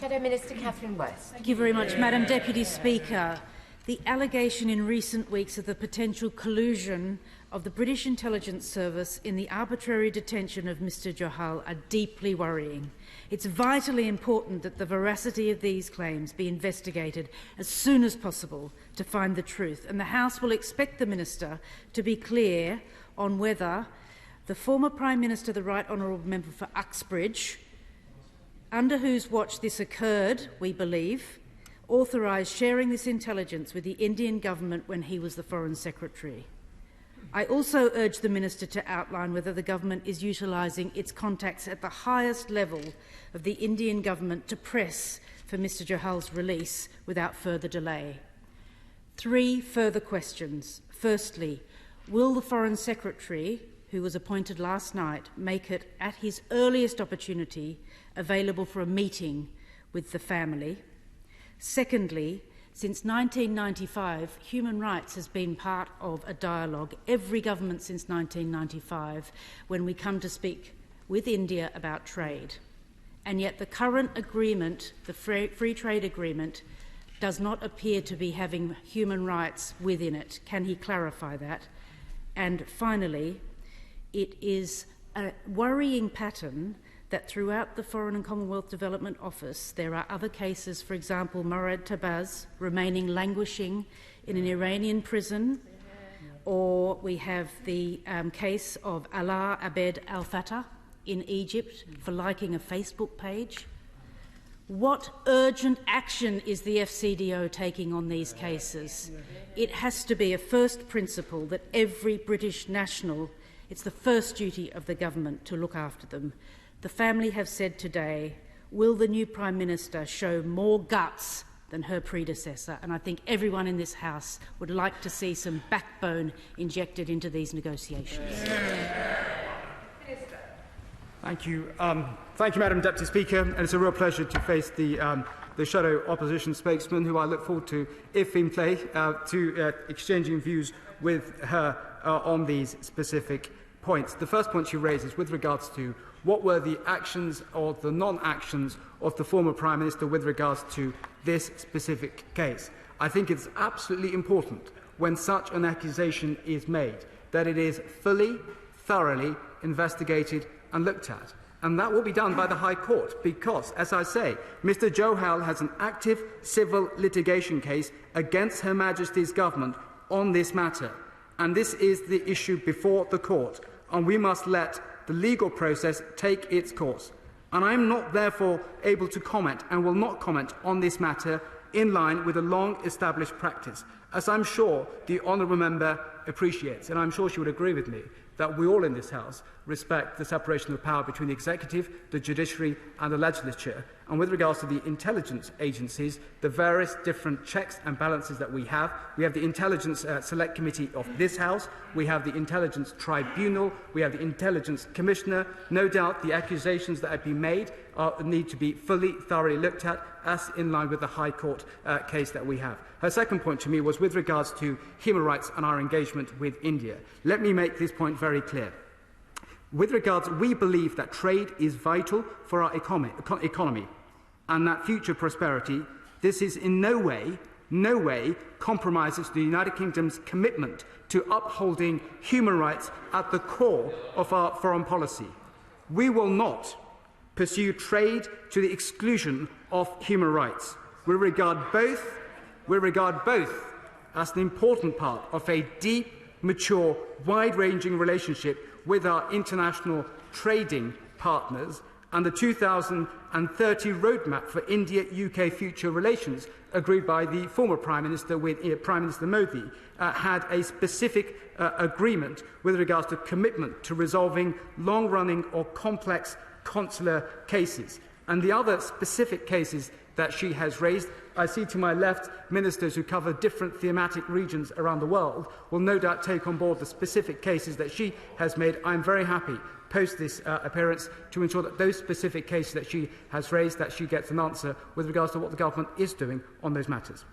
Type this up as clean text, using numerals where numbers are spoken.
Shadow Minister Catherine West. Thank you very much, Madam Deputy Speaker. The allegation in recent weeks of the potential collusion of the British Intelligence Service in the arbitrary detention of Mr Johal are deeply worrying. It's vitally important that the veracity of these claims be investigated as soon as possible to find the truth, and the House will expect the Minister to be clear on whether the former Prime Minister, the Right Honourable Member for Uxbridge, under whose watch this occurred, we believe, authorised sharing this intelligence with the Indian government when he was the Foreign Secretary. I also urge the Minister to outline whether the government is utilising its contacts at the highest level of the Indian government to press for Mr Johal's release without further delay. 3 further questions. Firstly, will the Foreign Secretary, who was appointed last night, make it at his earliest opportunity available for a meeting with the family? Secondly, since 1995, human rights has been part of a dialogue, every government since 1995, when we come to speak with India about trade. And yet the current agreement, the free trade agreement, does not appear to be having human rights within it. Can he clarify that? And finally, it is a worrying pattern that throughout the Foreign and Commonwealth Development Office there are other cases, for example, Murad Tabaz remaining languishing in an Iranian prison, or we have the case of Alaa Abed Al-Fattah in Egypt for liking a Facebook page. What urgent action is the FCDO taking on these cases? It has to be a first principle that every British national, it's the first duty of the government to look after them. The family have said today, will the new Prime Minister show more guts than her predecessor? And I think everyone in this House would like to see some backbone injected into these negotiations. Thank you. Thank you, Madam Deputy Speaker. And it's a real pleasure to face the Shadow Opposition spokesman, who I look forward to, if in play, exchanging views with her on these specific points. The first point she raises with regards to what were the actions or the non-actions of the former Prime Minister with regards to this specific case. I think it's absolutely important when such an accusation is made that it is fully, thoroughly investigated and looked at. And that will be done by the High Court because, as I say, Mr Johal has an active civil litigation case against Her Majesty's government on this matter. And this is the issue before the court. And we must let the legal process take its course. And I am not therefore able to comment and will not comment on this matter in line with a long-established practice, as I'm sure the honourable member appreciates, and I'm sure she would agree with me, that we all in this House respect the separation of power between the executive, the judiciary and the legislature. And with regards to the intelligence agencies, the various different checks and balances that we have the Intelligence Select Committee of this House, we have the Intelligence Tribunal, we have the Intelligence Commissioner. No doubt the accusations that have been made need to be fully, thoroughly looked at, as in line with the High Court case that we have. Her second point to me was with regards to human rights and our engagement with India. Let me make this point very clear. With regards, we believe that trade is vital for our economy and that future prosperity. This is in no way compromises the United Kingdom's commitment to upholding human rights at the core of our foreign policy. We will not pursue trade to the exclusion of human rights. We regard both as an important part of a deep, mature, wide-ranging relationship with our international trading partners, and the 2030 roadmap for India-UK future relations, agreed by the former Prime Minister with Prime Minister Modi, had a specific agreement with regards to commitment to resolving long-running or complex consular cases. And the other specific cases that she has raised, I see to my left ministers who cover different thematic regions around the world, will no doubt take on board the specific cases that she has made. I am very happy, post this appearance, to ensure that those specific cases that she has raised, that she gets an answer with regards to what the government is doing on those matters.